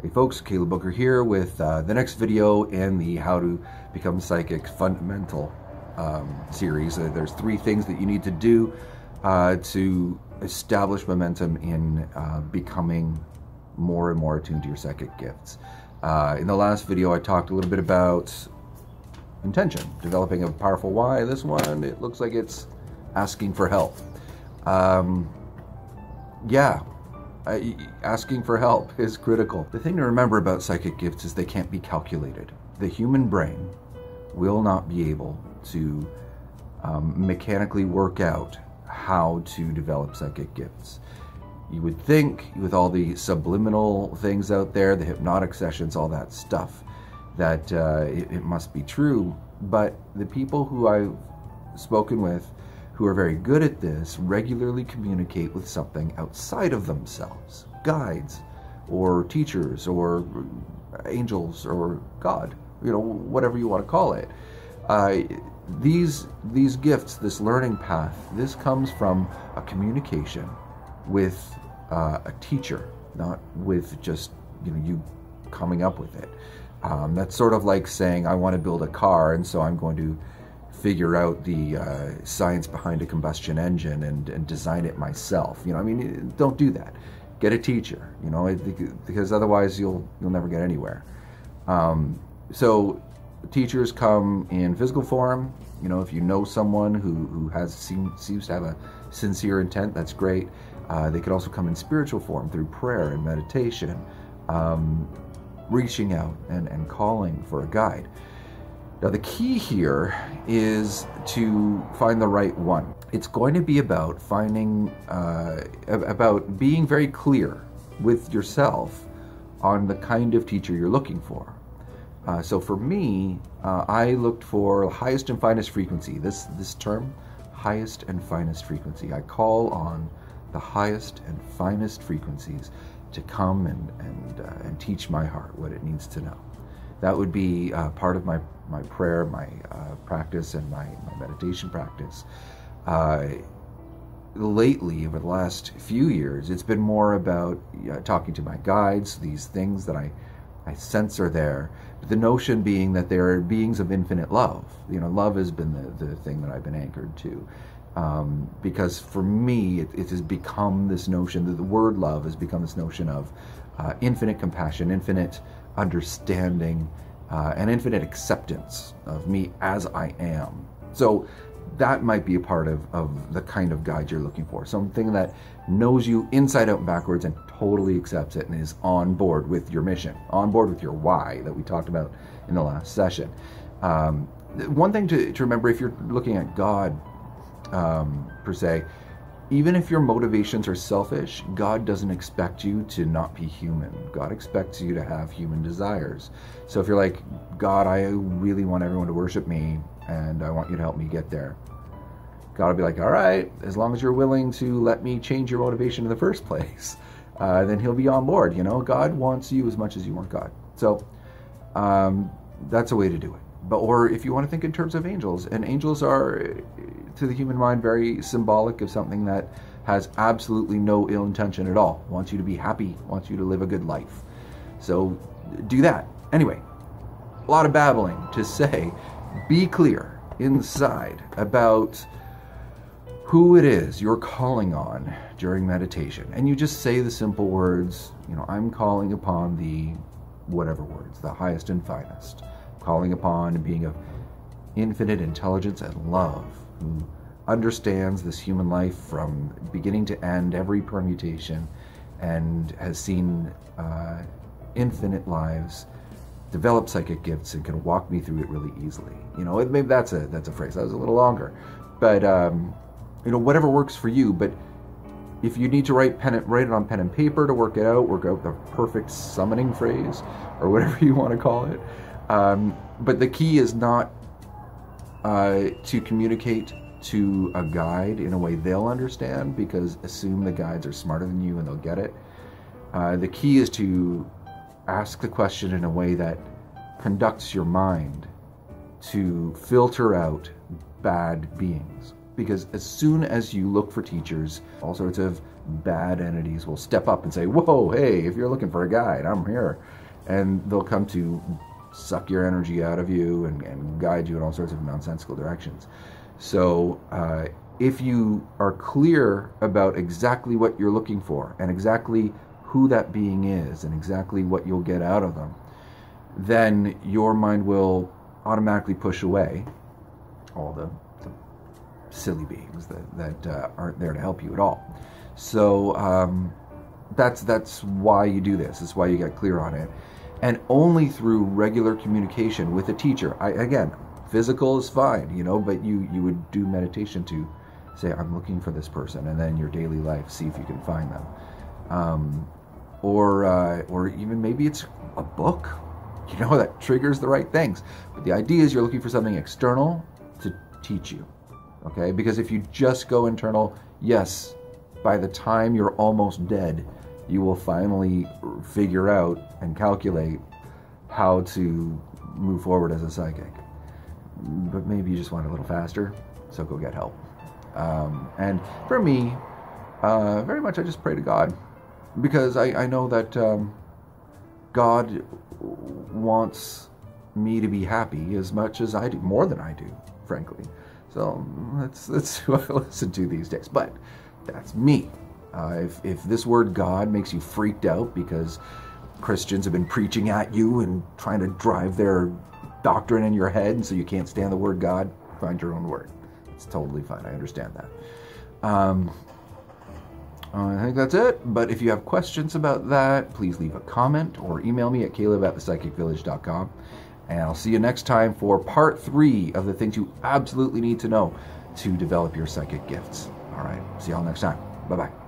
Hey folks, Caleb Booker here with the next video in the How to Become Psychic Fundamental series. There's 3 things that you need to do to establish momentum in becoming more and more attuned to your psychic gifts. In the last video I talked a little bit about intention, developing a powerful why. This one, it looks like it's asking for help. Asking for help is critical. The thing to remember about psychic gifts is they can't be calculated. The human brain will not be able to mechanically work out how to develop psychic gifts. You would think, with all the subliminal things out there, the hypnotic sessions, all that stuff, that it must be true. But the people who I've spoken with who are very good at this regularly communicate with something outside of themselves. Guides, or teachers, or angels, or God, whatever you want to call it. These gifts, this learning path, this comes from a communication with a teacher, not with just you coming up with it. That's sort of like saying, I want to build a car, and so I'm going to figure out the science behind a combustion engine and design it myself. Don't do that. Get a teacher, because otherwise you'll never get anywhere. So teachers come in physical form. If you know someone who seems to have a sincere intent, that's great. They could also come in spiritual form through prayer and meditation, reaching out and calling for a guide. Now the key here is to find the right one. It's going to be about finding, about being very clear with yourself on the kind of teacher you're looking for. So for me, I looked for highest and finest frequency. This term, highest and finest frequency. I call on the highest and finest frequencies to come and teach my heart what it needs to know. That would be part of my prayer, my practice, and my meditation practice. Lately, over the last few years, it's been more about talking to my guides, these things that I sense are there. But the notion being that they are beings of infinite love. Love has been the thing that I've been anchored to. Because for me, it has become this notion, that the word love has become this notion of infinite compassion, infinite understanding, and infinite acceptance of me as I am. So that might be a part of the kind of guide you're looking for. Something that knows you inside out and backwards and totally accepts it and is on board with your mission, on board with your why that we talked about in the last session. One thing to remember, if you're looking at God per se, even if your motivations are selfish, God doesn't expect you to not be human. God expects you to have human desires. So if you're like, God, I really want everyone to worship me, and I want you to help me get there, God will be like, all right, as long as you're willing to let me change your motivation in the first place, then he'll be on board. God wants you as much as you want God. So that's a way to do it. Or if you want to think in terms of angels, and angels are, to the human mind, very symbolic of something that has absolutely no ill intention at all. Wants you to be happy, wants you to live a good life. So do that. Anyway, a lot of babbling to say, be clear inside about who it is you're calling on during meditation. And you just say the simple words, I'm calling upon the whatever words, the highest and finest. Calling upon a being of infinite intelligence and love, who understands this human life from beginning to end, every permutation, and has seen infinite lives, develop psychic gifts, and can walk me through it really easily. Maybe that's a phrase that was a little longer, but whatever works for you. But if you need to write it on pen and paper to work out the perfect summoning phrase, or whatever you want to call it. But the key is not to communicate to a guide in a way they'll understand, because assume the guides are smarter than you and they'll get it. The key is to ask the question in a way that conducts your mind to filter out bad beings. Because as soon as you look for teachers, all sorts of bad entities will step up and say, whoa, hey, if you're looking for a guide, I'm here. And they'll come to suck your energy out of you and guide you in all sorts of nonsensical directions. So if you are clear about exactly what you're looking for and exactly who that being is and exactly what you'll get out of them, then your mind will automatically push away all the silly beings that aren't there to help you at all. So that's why you do this. That's why you get clear on it. And only through regular communication with a teacher. Again, physical is fine, but you would do meditation to say, I'm looking for this person, and then your daily life, see if you can find them. Or even maybe it's a book, that triggers the right things. But the idea is you're looking for something external to teach you, okay? Because if you just go internal, yes, by the time you're almost dead, you will finally figure out and calculate how to move forward as a psychic. But maybe you just want it a little faster, so go get help. And for me, very much I just pray to God, because I know that God wants me to be happy as much as I do, more than I do, frankly. So that's who I listen to these days. But that's me. If this word God makes you freaked out because Christians have been preaching at you and trying to drive their doctrine in your head, and so you can't stand the word God, find your own word. It's totally fine. I understand that. I think that's it. But if you have questions about that, please leave a comment or email me at caleb@thepsychicvillage.com. And I'll see you next time for part 3 of the things you absolutely need to know to develop your psychic gifts. All right. See y'all next time. Bye-bye.